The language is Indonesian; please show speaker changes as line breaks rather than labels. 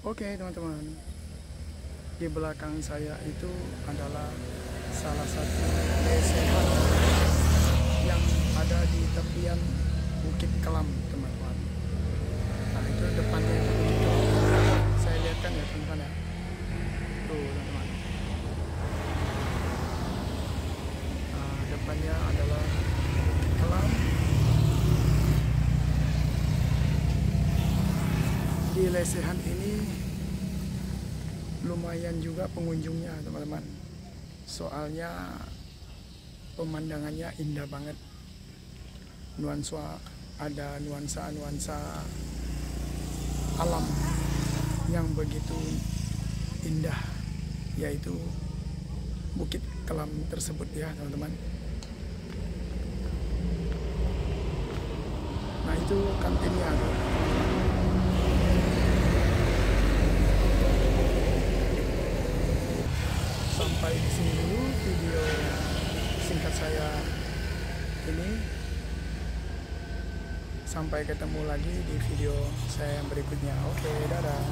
Oke teman-teman, di belakang saya itu adalah salah satu lesehan yang ada di tepian Bukit Kelam teman-teman. Nah itu depannya itu Bukit Kelam. Saya lihatkan ya teman-teman ya. Tuh teman-teman. Nah, depannya adalah Bukit Kelam. Di lesehan ini lumayan juga pengunjungnya teman-teman, soalnya pemandangannya indah banget, ada nuansa alam yang begitu indah, yaitu Bukit Kelam tersebut ya teman-teman. Nah itu kantinnya tuh. Sampai di sini dulu video singkat saya ini. Sampai ketemu lagi di video saya yang berikutnya. Oke, dadah.